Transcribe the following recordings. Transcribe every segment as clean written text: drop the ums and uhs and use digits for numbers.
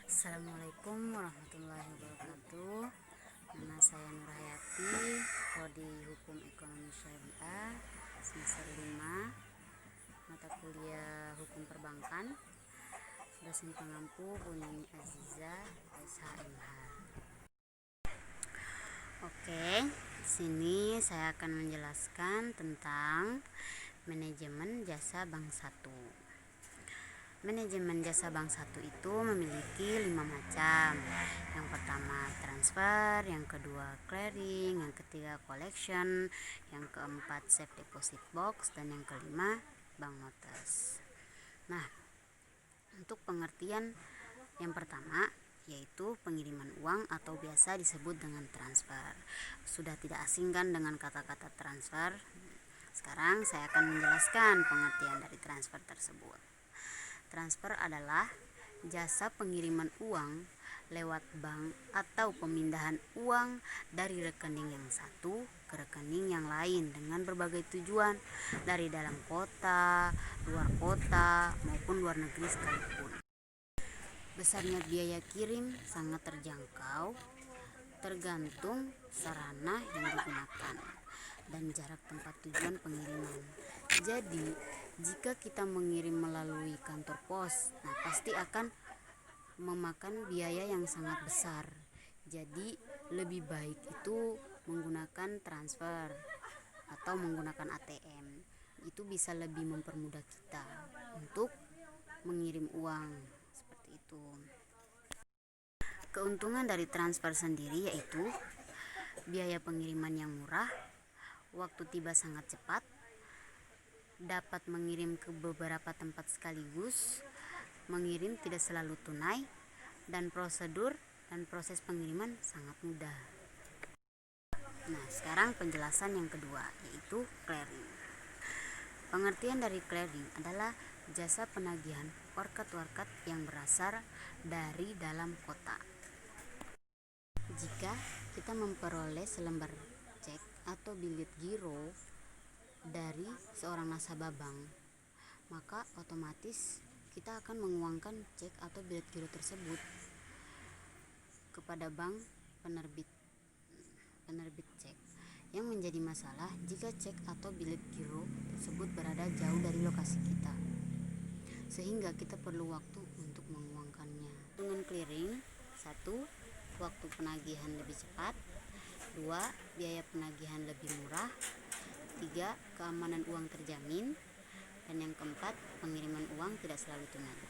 Assalamualaikum warahmatullahi wabarakatuh. Nama saya Nur Hayati, Prodi Hukum Ekonomi Syariah, semester 5, mata kuliah Hukum Perbankan, dosen pengampu Bu Nini Aziza, SHMH. Oke, sini saya akan menjelaskan tentang manajemen jasa bank 1. Manajemen jasa bank 1 itu memiliki 5 macam. Yang pertama transfer, yang kedua clearing, yang ketiga collection, yang keempat safe deposit box, dan yang kelima bank notes. Nah, untuk pengertian yang pertama yaitu pengiriman uang atau biasa disebut dengan transfer. Sudah tidak asing kan dengan kata-kata transfer? Sekarang saya akan menjelaskan pengertian dari transfer tersebut. Transfer adalah jasa pengiriman uang lewat bank atau pemindahan uang dari rekening yang satu ke rekening yang lain dengan berbagai tujuan, dari dalam kota, luar kota, maupun luar negeri sekalipun. Besarnya biaya kirim sangat terjangkau, tergantung sarana yang digunakan dan jarak tempat tujuan pengiriman. Jadi, jika kita mengirim melalui kantor pos, pasti akan memakan biaya yang sangat besar. Jadi, lebih baik itu menggunakan transfer atau menggunakan ATM. Itu bisa lebih mempermudah kita untuk mengirim uang seperti itu. Keuntungan dari transfer sendiri yaitu biaya pengiriman yang murah, waktu tiba sangat cepat, dapat mengirim ke beberapa tempat sekaligus, mengirim tidak selalu tunai, dan prosedur dan proses pengiriman sangat mudah. Nah, sekarang penjelasan yang kedua yaitu clearing. Pengertian dari clearing adalah jasa penagihan warkat-warkat yang berasal dari dalam kota. Jika kita memperoleh selembar cek atau bilet giro dari seorang nasabah bank, maka otomatis kita akan menguangkan cek atau bilet giro tersebut kepada bank penerbit cek. Yang menjadi masalah jika cek atau bilet giro tersebut berada jauh dari lokasi kita, sehingga kita perlu waktu untuk menguangkannya. Dengan clearing, 1. Waktu penagihan lebih cepat, 2. Biaya penagihan lebih murah, 3. Keamanan uang terjamin, dan yang keempat, pengiriman uang tidak selalu tunai.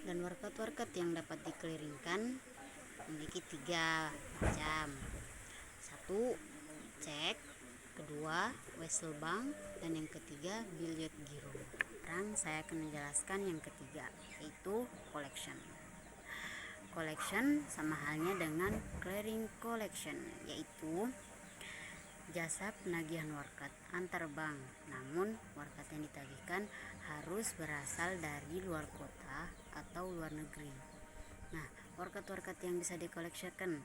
Dan warkat-warkat yang dapat dikeliringkan memiliki 3 macam. 1. Cek, kedua wesel bank, dan yang ketiga bilet giro. Sekarang saya akan menjelaskan yang ketiga, yaitu collection. Collection sama halnya dengan clearing collection, yaitu jasa penagihan warkat antar bank, namun warkat yang ditagihkan harus berasal dari luar kota atau luar negeri. Nah, warkat-warkat yang bisa dikoleksionkan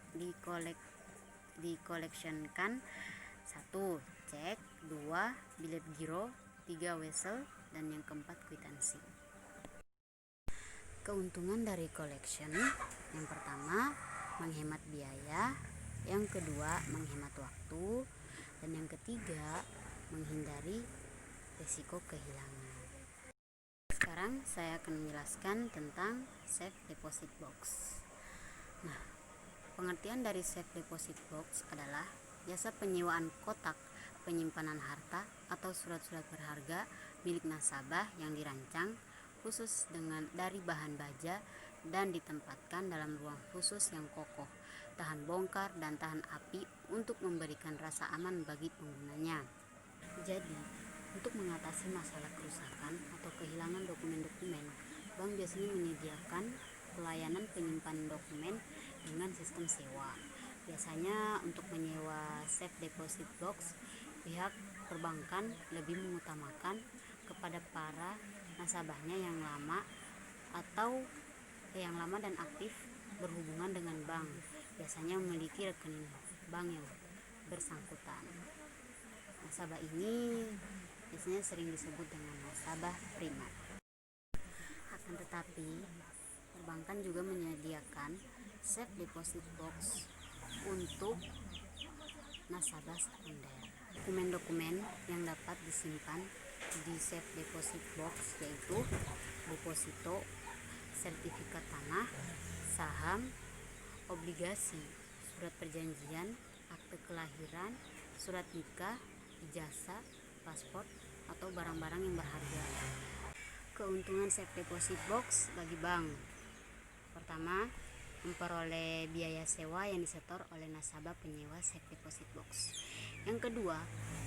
1. Cek, 2. Bilet giro, 3. Wesel, dan yang keempat kwitansi. Keuntungan dari collection, yang pertama menghemat biaya, yang kedua menghemat waktu, dan yang ketiga menghindari risiko kehilangan. Sekarang saya akan menjelaskan tentang safe deposit box. Nah, pengertian dari safe deposit box adalah jasa penyewaan kotak penyimpanan harta atau surat-surat berharga milik nasabah yang dirancang khusus dari bahan baja dan ditempatkan dalam ruang khusus yang kokoh, tahan bongkar dan tahan api untuk memberikan rasa aman bagi penggunanya. Jadi, untuk mengatasi masalah kerusakan atau kehilangan dokumen-dokumen, bank biasanya menyediakan pelayanan penyimpanan dokumen dengan sistem sewa. Biasanya untuk menyewa safe deposit box, pihak perbankan lebih mengutamakan kepada para nasabahnya yang lama dan aktif berhubungan dengan bank, biasanya memiliki rekening bank yang bersangkutan. Nasabah ini biasanya sering disebut dengan nasabah prima. Akan tetapi, perbankan juga menyediakan safe deposit box untuk nasabah sekunder. Dokumen-dokumen yang dapat disimpan di safe deposit box yaitu deposito, sertifikat tanah, saham, obligasi, surat perjanjian, akte kelahiran, surat nikah, ijazah, paspor, atau barang-barang yang berharga. Keuntungan safe deposit box bagi bank: pertama, memperoleh biaya sewa yang disetor oleh nasabah penyewa safe deposit box. Yang kedua,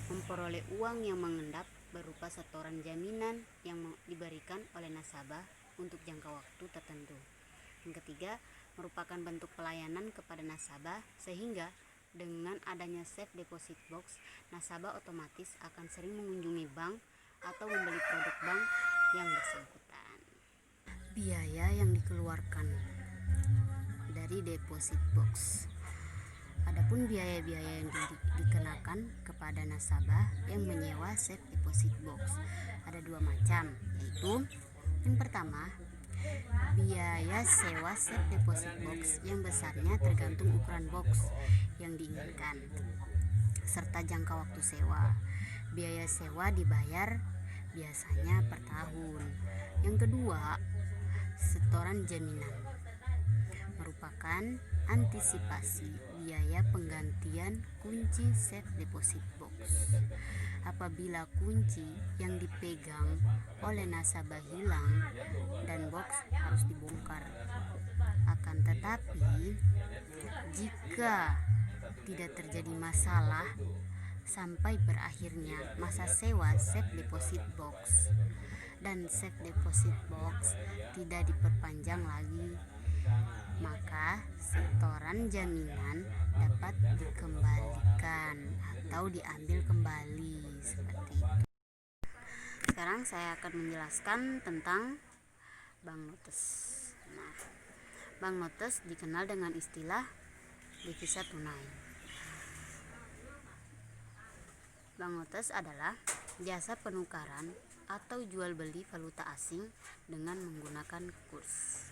memperoleh uang yang mengendap berupa setoran jaminan yang diberikan oleh nasabah untuk jangka waktu tertentu. Yang ketiga, merupakan bentuk pelayanan kepada nasabah sehingga dengan adanya safe deposit box, nasabah otomatis akan sering mengunjungi bank atau membeli produk bank yang bersangkutan. Biaya yang dikeluarkan dari deposit box. Adapun biaya-biaya yang dikenakan kepada nasabah yang menyewa safe deposit box ada dua macam, yaitu yang pertama, biaya sewa safe deposit box yang besarnya tergantung ukuran box yang diinginkan serta jangka waktu sewa. Biaya sewa dibayar biasanya per tahun. Yang kedua, setoran jaminan merupakan antisipasi biaya penggantian kunci safe deposit box apabila kunci yang dipegang oleh nasabah hilang dan box harus dibongkar. Akan tetapi, jika tidak terjadi masalah sampai berakhirnya masa sewa safe deposit box dan safe deposit box tidak diperpanjang lagi, maka setoran jaminan dapat dikembalikan atau diambil kembali seperti itu. Sekarang saya akan menjelaskan tentang banknotes. Nah, banknotes dikenal dengan istilah devisa tunai. Banknotes adalah jasa penukaran atau jual beli valuta asing dengan menggunakan kurs.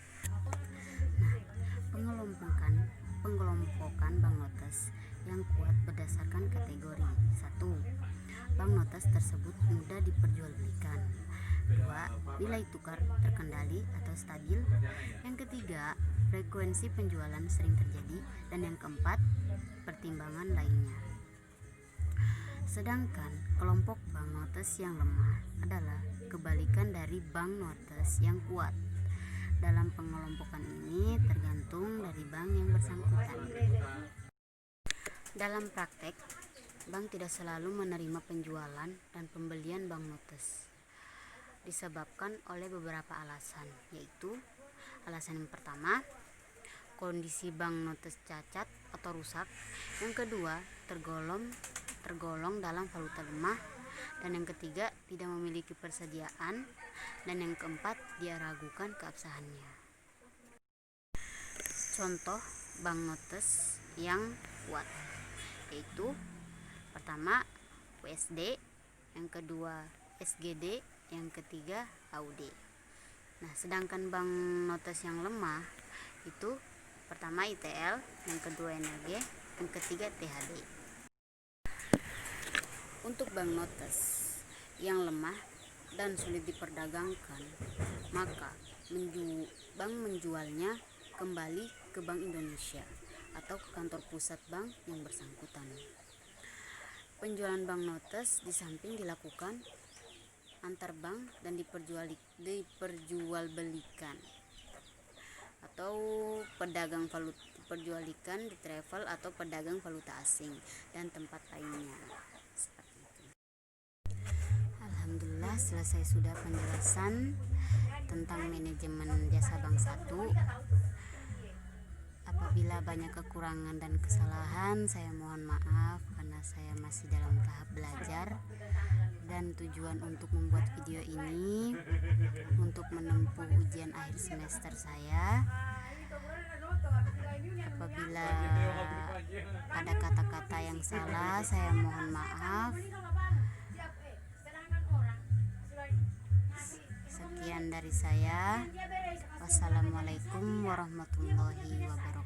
Pengelompokan banknotes yang kuat berdasarkan kategori. 1. Banknotes tersebut mudah diperjualbelikan. 2. Nilai tukar terkendali atau stabil. Yang ketiga, frekuensi penjualan sering terjadi. Dan yang keempat, pertimbangan lainnya. Sedangkan kelompok banknotes yang lemah adalah kebalikan dari banknotes yang kuat. Dalam pengelompokan ini tergantung dari bank yang bersangkutan. Dalam praktek, bank tidak selalu menerima penjualan dan pembelian banknotes disebabkan oleh beberapa alasan, yaitu alasan yang pertama, kondisi banknotes cacat atau rusak. Yang kedua, tergolong dalam valuta lemah. Dan yang ketiga, tidak memiliki persediaan. Dan yang keempat, dia ragukan keabsahannya. Contoh banknotes yang kuat yaitu pertama USD, yang kedua SGD, yang ketiga AUD. Nah, sedangkan banknotes yang lemah itu pertama ITL, yang kedua NRG, yang ketiga THD. Untuk banknotes yang lemah dan sulit diperdagangkan, maka bank menjualnya kembali ke Bank Indonesia atau ke kantor pusat bank yang bersangkutan. Penjualan banknotes di samping dilakukan antar bank dan diperjualbelikan atau pedagang valuta, diperjualbelikan di travel atau pedagang valuta asing dan tempat lainnya. Alhamdulillah, selesai sudah penjelasan tentang manajemen jasa bank 1. Apabila banyak kekurangan dan kesalahan, saya mohon maaf karena saya masih dalam tahap belajar dan tujuan untuk membuat video ini untuk menempuh ujian akhir semester saya. Apabila ada kata-kata yang salah, saya mohon maaf. Sekian dari saya. Wassalamualaikum warahmatullahi wabarakatuh.